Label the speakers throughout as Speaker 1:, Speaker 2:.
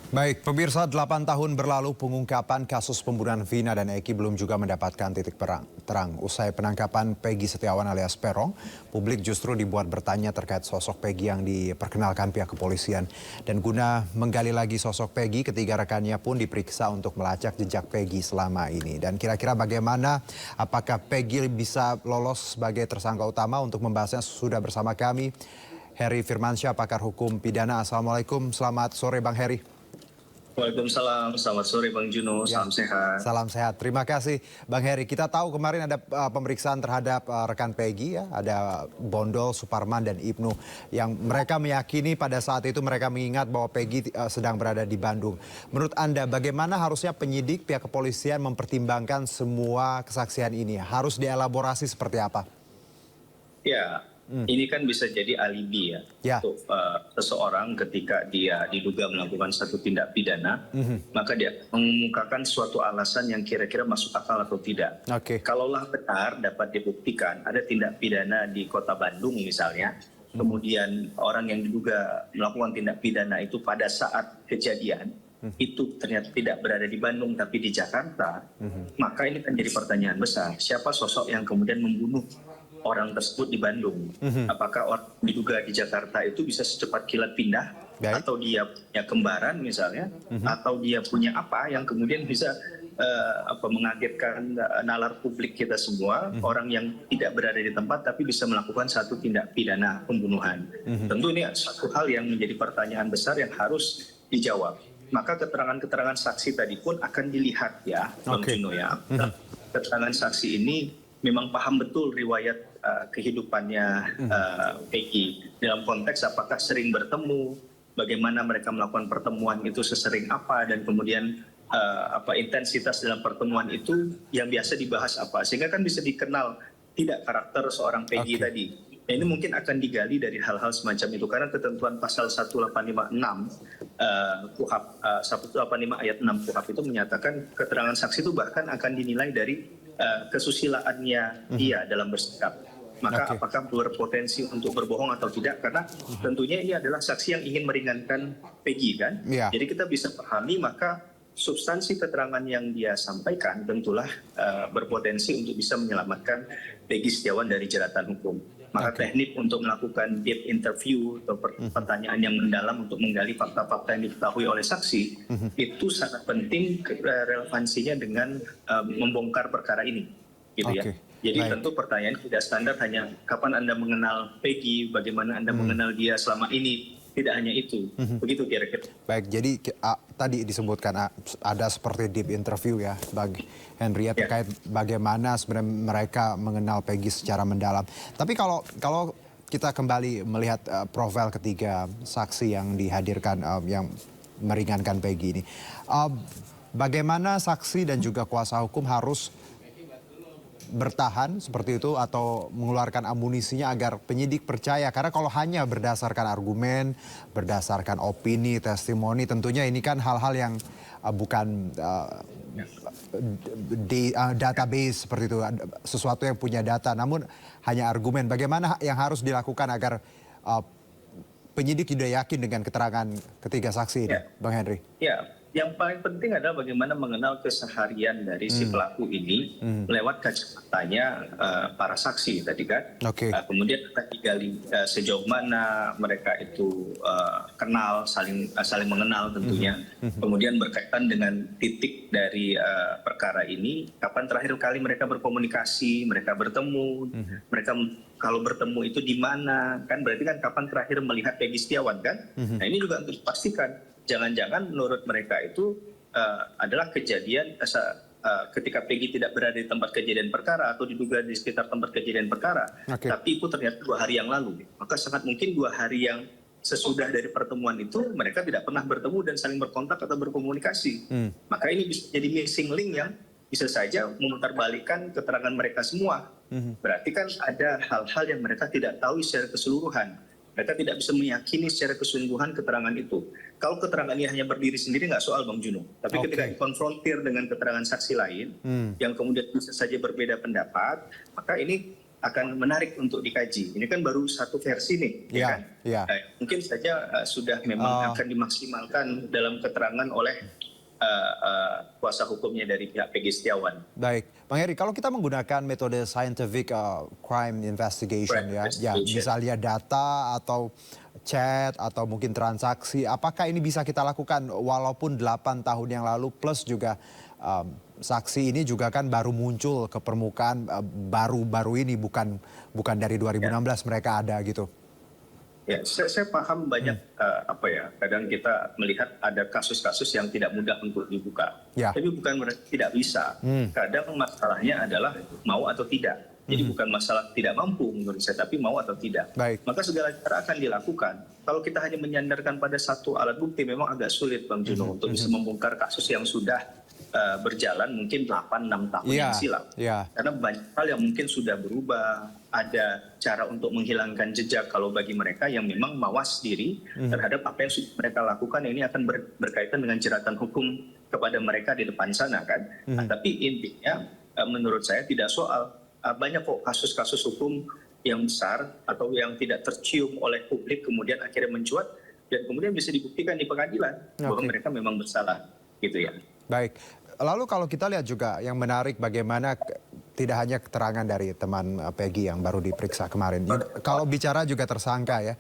Speaker 1: Baik, pemirsa, 8 tahun berlalu pengungkapan kasus pembunuhan Vina dan Eki belum juga mendapatkan titik terang. Usai penangkapan Peggy Setiawan alias Peron, publik justru dibuat bertanya terkait sosok Peggy yang diperkenalkan pihak kepolisian. Dan guna menggali lagi sosok Peggy, ketiga rekannya pun diperiksa untuk melacak jejak Peggy selama ini. Dan kira-kira bagaimana, apakah Peggy bisa lolos sebagai tersangka utama? Untuk membahasnya sudah bersama kami Heri Firmansyah, pakar hukum pidana. Assalamualaikum, selamat sore Bang Heri.
Speaker 2: Waalaikumsalam, selamat sore Bang Juno, salam sehat.
Speaker 1: Salam sehat, terima kasih Bang Heri. Kita tahu kemarin ada pemeriksaan terhadap rekan Peggy ya, ada Bondol, Suparman dan Ibnu yang mereka meyakini pada saat itu mereka mengingat bahwa Peggy sedang berada di Bandung. Menurut Anda bagaimana harusnya penyidik pihak kepolisian mempertimbangkan semua kesaksian ini? Harus dielaborasi seperti apa?
Speaker 2: Ya, ini kan bisa jadi alibi ya untuk seseorang ketika dia diduga melakukan satu tindak pidana, maka dia mengemukakan suatu alasan yang kira-kira masuk akal atau tidak. Kalaulah benar dapat dibuktikan ada tindak pidana di kota Bandung misalnya, kemudian orang yang diduga melakukan tindak pidana itu pada saat kejadian itu ternyata tidak berada di Bandung tapi di Jakarta, maka ini kan jadi pertanyaan besar, siapa sosok yang kemudian membunuh orang tersebut di Bandung? Apakah orang diduga di Jakarta itu bisa secepat kilat pindah? Atau dia punya kembaran misalnya? Atau dia punya apa yang kemudian bisa mengagetkan nalar publik kita semua, orang yang tidak berada di tempat tapi bisa melakukan satu tindak pidana pembunuhan. Tentu ini satu hal yang menjadi pertanyaan besar yang harus dijawab. Maka keterangan-keterangan saksi tadi pun akan dilihat ya, Bang Juno ya. Keterangan saksi ini memang paham betul riwayat kehidupannya Peggy dalam konteks apakah sering bertemu, bagaimana mereka melakukan pertemuan itu sesering apa, dan kemudian intensitas dalam pertemuan itu yang biasa dibahas apa, sehingga kan bisa dikenal tidak karakter seorang Peggy tadi. Nah, ini mungkin akan digali dari hal-hal semacam itu karena ketentuan pasal 185 KUHP 185 ayat 6 KUHP itu menyatakan keterangan saksi itu bahkan akan dinilai dari kesusilaannya dia dalam bersikap. Maka apakah berpotensi untuk berbohong atau tidak, karena tentunya ini adalah saksi yang ingin meringankan Peggy kan. Jadi kita bisa pahami maka substansi keterangan yang dia sampaikan tentulah berpotensi untuk bisa menyelamatkan Peggy Setiawan dari jeratan hukum. Maka teknik untuk melakukan deep interview atau pertanyaan yang mendalam untuk menggali fakta-fakta yang diketahui oleh saksi itu sangat penting relevansinya dengan membongkar perkara ini, gitu ya. Jadi tentu pertanyaan tidak standar hanya kapan Anda mengenal Peggy, bagaimana Anda mengenal dia selama ini, tidak hanya itu, begitu kira-kira.
Speaker 1: Baik, jadi tadi disebutkan ada seperti deep interview ya, bagi Henry terkait bagaimana sebenarnya mereka mengenal Peggy secara mendalam. Tapi kalau kita kembali melihat profil ketiga saksi yang dihadirkan yang meringankan Peggy ini, bagaimana saksi dan juga kuasa hukum harus bertahan seperti itu atau mengeluarkan amunisinya agar penyidik percaya, karena kalau hanya berdasarkan argumen, berdasarkan opini, testimoni, tentunya ini kan hal-hal yang bukan di database seperti itu, sesuatu yang punya data, namun hanya argumen. Bagaimana yang harus dilakukan agar penyidik tidak yakin dengan keterangan ketiga saksi ini, Bang Henry?
Speaker 2: Ya, yang paling penting adalah bagaimana mengenal keseharian dari si pelaku ini lewat kacamatanya para saksi tadi kan. Kemudian kita digali sejauh mana mereka itu kenal, saling mengenal tentunya. Kemudian berkaitan dengan titik dari perkara ini, kapan terakhir kali mereka berkomunikasi, mereka bertemu, mereka kalau bertemu itu di mana, kan berarti kan kapan terakhir melihat Peggy Setiawan kan. Nah ini juga untuk dipastikan. Jangan-jangan menurut mereka itu adalah kejadian ketika Peggy tidak berada di tempat kejadian perkara atau diduga di sekitar tempat kejadian perkara, tapi itu ternyata 2 hari yang lalu. Maka sangat mungkin 2 hari yang sesudah dari pertemuan itu mereka tidak pernah bertemu dan saling berkontak atau berkomunikasi. Maka ini bisa jadi missing link yang bisa saja memutarbalikkan keterangan mereka semua. Berarti kan ada hal-hal yang mereka tidak tahu secara keseluruhan. Mereka tidak bisa meyakini secara keseluruhan keterangan itu. Kalau keterangan ini hanya berdiri sendiri nggak soal Bang Juno. Tapi ketika dikonfrontir dengan keterangan saksi lain yang kemudian bisa saja berbeda pendapat, maka ini akan menarik untuk dikaji. Ini kan baru satu versi nih, ya kan? Mungkin saja sudah memang akan dimaksimalkan dalam keterangan oleh kuasa hukumnya dari pihak Peggy Setiawan.
Speaker 1: Baik, Bang Heri, kalau kita menggunakan metode scientific crime investigation, misalnya data atau chat atau mungkin transaksi, apakah ini bisa kita lakukan walaupun 8 tahun yang lalu plus juga saksi ini juga kan baru muncul ke permukaan baru-baru ini, bukan dari 2016 mereka ada gitu.
Speaker 2: Ya, saya paham banyak kadang kita melihat ada kasus-kasus yang tidak mudah untuk dibuka. Tapi bukan berarti tidak bisa. Kadang masalahnya adalah mau atau tidak. Jadi bukan masalah tidak mampu menurut saya, tapi mau atau tidak. Maka segala cara akan dilakukan. Kalau kita hanya menyandarkan pada satu alat bukti memang agak sulit, Bang Juno, untuk bisa membongkar kasus yang sudah berjalan mungkin 8-6 tahun yang silam. Karena banyak hal yang mungkin sudah berubah. Ada cara untuk menghilangkan jejak kalau bagi mereka yang memang mawas diri terhadap apa yang sudah mereka lakukan, ini akan berkaitan dengan jeratan hukum kepada mereka di depan sana kan. Tapi intinya menurut saya tidak soal banyak kok kasus-kasus hukum yang besar atau yang tidak tercium oleh publik kemudian akhirnya mencuat dan kemudian bisa dibuktikan di pengadilan bahwa mereka memang bersalah gitu ya.
Speaker 1: Baik, lalu kalau kita lihat juga yang menarik bagaimana tidak hanya keterangan dari teman Peggy yang baru diperiksa kemarin. Kalau bicara juga tersangka ya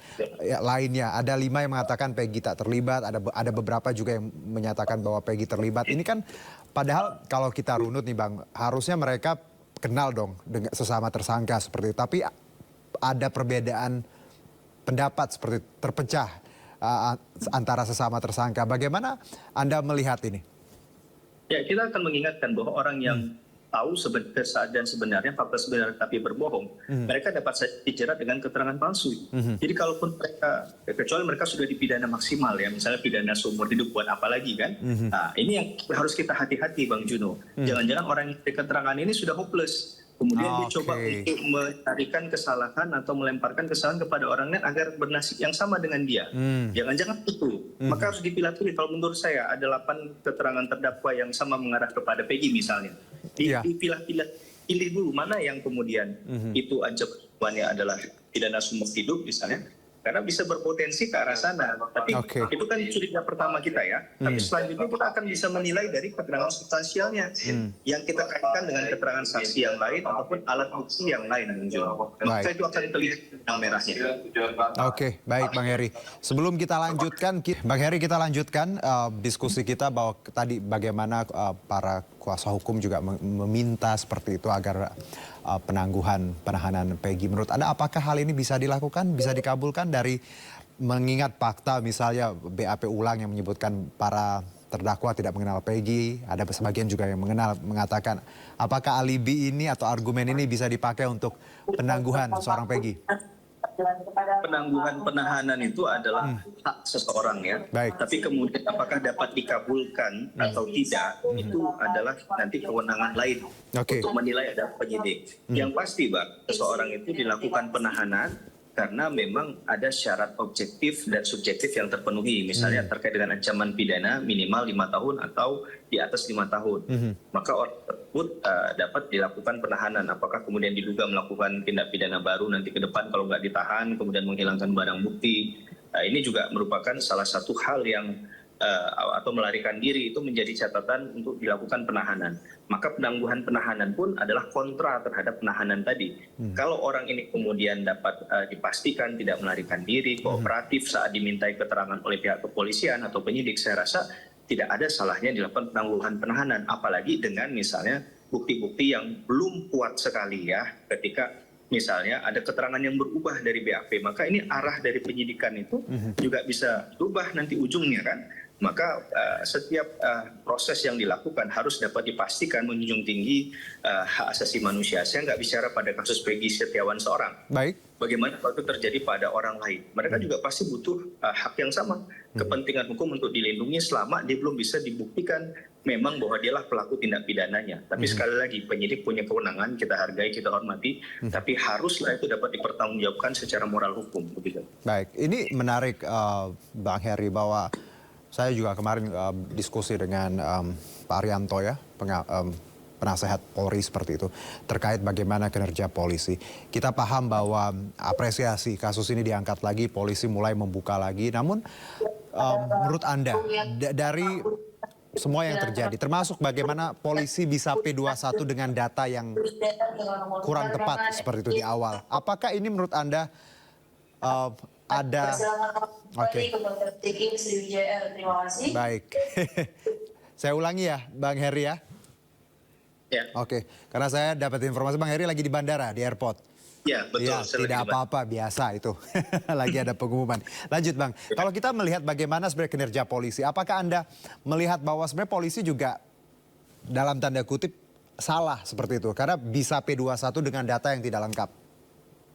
Speaker 1: lainnya, ada 5 yang mengatakan Peggy tak terlibat, ada beberapa juga yang menyatakan bahwa Peggy terlibat. Ini kan padahal kalau kita runut nih Bang, harusnya mereka kenal dong dengan sesama tersangka seperti itu. Tapi ada perbedaan pendapat seperti terpecah antara sesama tersangka. Bagaimana Anda melihat ini?
Speaker 2: Ya, kita akan mengingatkan bahwa orang yang tahu keadaan sebenarnya, fakta sebenarnya tapi berbohong, mereka dapat dijerat dengan keterangan palsu. Jadi kalaupun mereka, kecuali mereka sudah dipidana maksimal ya, misalnya pidana seumur hidup buat apa lagi kan? Nah, ini yang harus kita hati-hati Bang Juno. Jangan-jangan orang yang di keterangan ini sudah hopeless. Kemudian dia coba untuk mencarikan kesalahan atau melemparkan kesalahan kepada orang lain agar bernasib yang sama dengan dia. Jangan-jangan itu. Maka harus dipilah-pilih. Kalau menurut saya ada 8 keterangan terdakwa yang sama mengarah kepada Peggy misalnya. Dipilah-pilah, pilih dulu mana yang kemudian itu ancamannya adalah pidana seumur hidup misalnya. Karena bisa berpotensi ke arah sana. Tapi itu kan curiga pertama kita ya. Tapi selanjutnya kita akan bisa menilai dari keterangan substansialnya. Yang kita kaitkan dengan keterangan saksi yang lain ataupun alat bukti yang lain. Maka itu akan terlihat benang merahnya.
Speaker 1: Oke, baik Bang Heri. Sebelum kita lanjutkan, Bang Heri kita lanjutkan diskusi kita bahwa tadi bagaimana para kuasa hukum juga meminta seperti itu agar penahanan Peggy. Menurut Anda apakah hal ini bisa dilakukan, bisa dikabulkan dari mengingat fakta misalnya BAP ulang yang menyebutkan para terdakwa tidak mengenal Peggy, ada sebagian juga yang mengatakan apakah alibi ini atau argumen ini bisa dipakai untuk penangguhan seorang Peggy?
Speaker 2: Penangguhan penahanan itu adalah hak seseorang ya. Tapi kemudian apakah dapat dikabulkan atau tidak itu adalah nanti kewenangan lain untuk menilai ada penyidik. Yang pasti Bang, seseorang itu dilakukan penahanan karena memang ada syarat objektif dan subjektif yang terpenuhi. Misalnya terkait dengan ancaman pidana minimal 5 tahun atau di atas 5 tahun. Maka orang tersebut dapat dilakukan penahanan. Apakah kemudian diduga melakukan tindak pidana baru nanti ke depan kalau nggak ditahan, kemudian menghilangkan barang bukti. Ini juga merupakan salah satu hal yang atau melarikan diri itu menjadi catatan untuk dilakukan penahanan. Maka penangguhan penahanan pun adalah kontra terhadap penahanan tadi. Kalau orang ini kemudian dapat dipastikan tidak melarikan diri, kooperatif saat dimintai keterangan oleh pihak kepolisian atau penyidik, saya rasa tidak ada salahnya dilakukan penangguhan penahanan. Apalagi dengan misalnya bukti-bukti yang belum kuat sekali ya, ketika misalnya ada keterangan yang berubah dari BAP, maka ini arah dari penyidikan itu juga bisa berubah nanti ujungnya kan. Maka setiap proses yang dilakukan harus dapat dipastikan menjunjung tinggi hak asasi manusia. Saya nggak bicara pada kasus Peggy Setiawan seorang. Bagaimana kalau itu terjadi pada orang lain? Mereka juga pasti butuh hak yang sama. Kepentingan hukum untuk dilindungi selama dia belum bisa dibuktikan memang bahwa dialah pelaku tindak pidananya. Tapi sekali lagi penyidik punya kewenangan, kita hargai, kita hormati. Tapi haruslah itu dapat dipertanggungjawabkan secara moral hukum. Begitu.
Speaker 1: Baik, ini menarik Bang Heri bahwa saya juga kemarin diskusi dengan Pak Arianto ya, penasehat Polri seperti itu terkait bagaimana kinerja polisi. Kita paham bahwa apresiasi kasus ini diangkat lagi, polisi mulai membuka lagi. Namun menurut Anda dari semua yang terjadi, termasuk bagaimana polisi bisa P21 dengan data yang kurang tepat seperti itu di awal. Apakah ini menurut Anda ada... Oke. Baik. Saya ulangi ya, Bang Heri ya.
Speaker 2: Ya.
Speaker 1: Oke, karena saya dapat informasi Bang Heri lagi di bandara, di airport.
Speaker 2: Ya, betul.
Speaker 1: Ya, tidak apa-apa, biasa itu. Lagi ada pengumuman. Lanjut Bang, kalau kita melihat bagaimana sebenarnya kinerja polisi, apakah Anda melihat bahwa sebenarnya polisi juga dalam tanda kutip salah seperti itu? Karena bisa P21 dengan data yang tidak lengkap.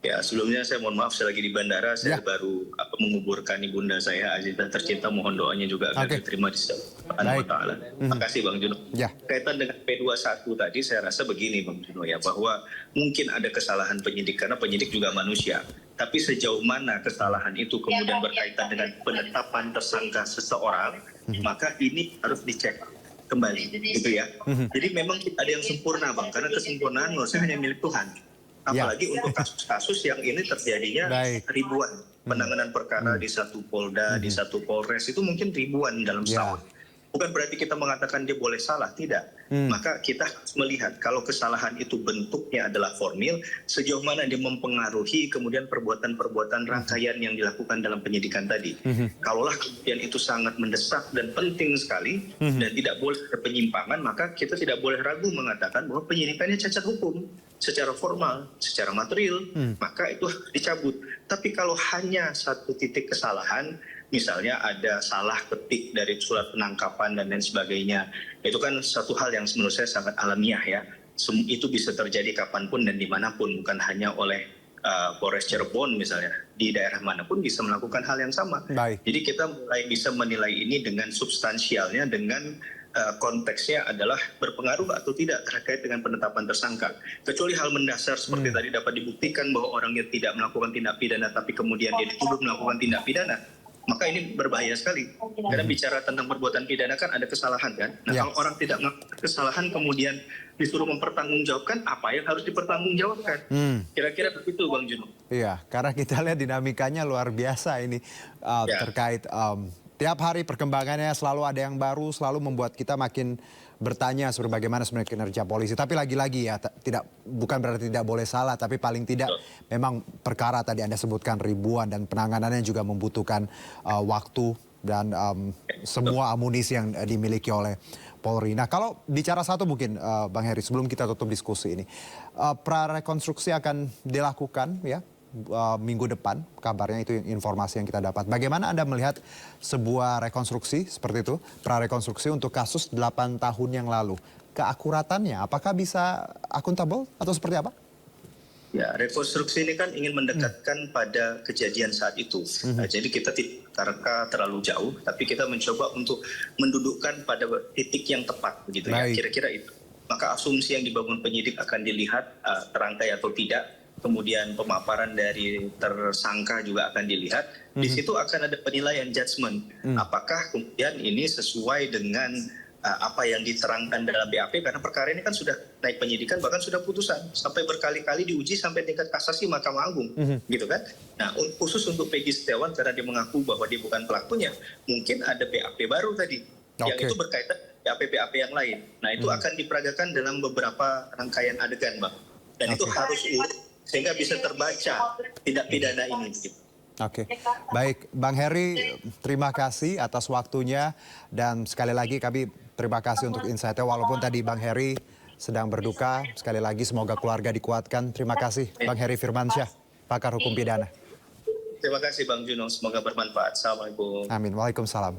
Speaker 2: Ya, sebelumnya saya mohon maaf, saya lagi di bandara, saya baru menguburkan ibunda saya, Aziza tercinta, mohon doanya juga agar diterima di sisi Allah Ta'ala. Terima kasih Bang Juno. Kaitan dengan P21 tadi, saya rasa begini Bang Juno ya, bahwa mungkin ada kesalahan penyidik, karena penyidik juga manusia. Tapi sejauh mana kesalahan itu kemudian berkaitan dengan penetapan tersangka seseorang, maka ini harus dicek kembali, gitu ya. Jadi memang ada yang sempurna Bang, karena kesempurnaan menurut saya hanya milik Tuhan. Apalagi untuk kasus-kasus yang ini terjadinya ribuan penanganan perkara di satu Polda, di satu Polres, itu mungkin ribuan dalam setahun. Bukan berarti kita mengatakan dia boleh salah, tidak. Maka kita harus melihat kalau kesalahan itu bentuknya adalah formil, sejauh mana dia mempengaruhi kemudian perbuatan-perbuatan rangkaian yang dilakukan dalam penyidikan tadi. Kalaulah kemudian itu sangat mendesak dan penting sekali dan tidak boleh ada penyimpangan, maka kita tidak boleh ragu mengatakan bahwa penyidikannya cacat hukum secara formal, secara material, maka itu harus dicabut. Tapi kalau hanya satu titik kesalahan, misalnya ada salah ketik dari surat penangkapan dan lain sebagainya, itu kan satu hal yang menurut saya sangat alamiah ya. Itu bisa terjadi kapanpun dan dimanapun, bukan hanya oleh Polres Cirebon misalnya, di daerah manapun bisa melakukan hal yang sama. Jadi kita mulai bisa menilai ini dengan substansialnya, dengan konteksnya adalah berpengaruh atau tidak terkait dengan penetapan tersangka. Kecuali hal mendasar seperti tadi dapat dibuktikan bahwa orangnya tidak melakukan tindak pidana tapi kemudian dia dituduh melakukan tindak pidana, maka ini berbahaya sekali. Karena bicara tentang perbuatan pidana kan ada kesalahan kan. Nah kalau orang tidak melakukan kesalahan kemudian disuruh mempertanggungjawabkan, apa yang harus dipertanggungjawabkan? Kira-kira begitu Bang Juno. Iya,
Speaker 1: karena kita lihat dinamikanya luar biasa ini terkait tiap hari perkembangannya selalu ada yang baru, selalu membuat kita makin bertanya sobre bagaimana sebenarnya kinerja polisi. Tapi lagi-lagi ya, bukan berarti tidak boleh salah, tapi paling tidak memang perkara tadi Anda sebutkan ribuan dan penanganannya juga membutuhkan waktu dan semua amunisi yang dimiliki oleh Polri. Nah kalau bicara satu mungkin Bang Heri, sebelum kita tutup diskusi ini, prarekonstruksi akan dilakukan ya minggu depan, kabarnya itu informasi yang kita dapat. Bagaimana Anda melihat sebuah rekonstruksi seperti itu, prarekonstruksi untuk kasus 8 tahun yang lalu? Keakuratannya, apakah bisa akuntabel atau seperti apa?
Speaker 2: Ya, rekonstruksi ini kan ingin mendekatkan pada kejadian saat itu. Jadi kita tidak terlalu jauh, tapi kita mencoba untuk mendudukkan pada titik yang tepat, begitu ya, kira-kira itu. Maka asumsi yang dibangun penyidik akan dilihat terangkai atau tidak. Kemudian pemaparan dari tersangka juga akan dilihat. Di situ akan ada penilaian judgement. Apakah kemudian ini sesuai dengan apa yang diterangkan dalam BAP, karena perkara ini kan sudah naik penyidikan, bahkan sudah putusan. Sampai berkali-kali diuji sampai tingkat kasasi Mahkamah Agung. Gitu kan. Nah khusus untuk Peggy Setiawan karena dia mengaku bahwa dia bukan pelakunya, mungkin ada BAP baru tadi. Yang itu berkaitan BAP-BAP yang lain. Nah itu akan diperagakan dalam beberapa rangkaian adegan Bang. Dan itu harus urut sehingga bisa terbaca tindak pidana ini.
Speaker 1: Oke, baik Bang Heri, terima kasih atas waktunya dan sekali lagi kami terima kasih untuk insight-nya walaupun tadi Bang Heri sedang berduka, sekali lagi semoga keluarga dikuatkan. Terima kasih Bang Heri Firmansyah, pakar hukum pidana.
Speaker 2: Terima kasih Bang Juno, semoga bermanfaat. Assalamualaikum.
Speaker 1: Amin, waalaikumsalam.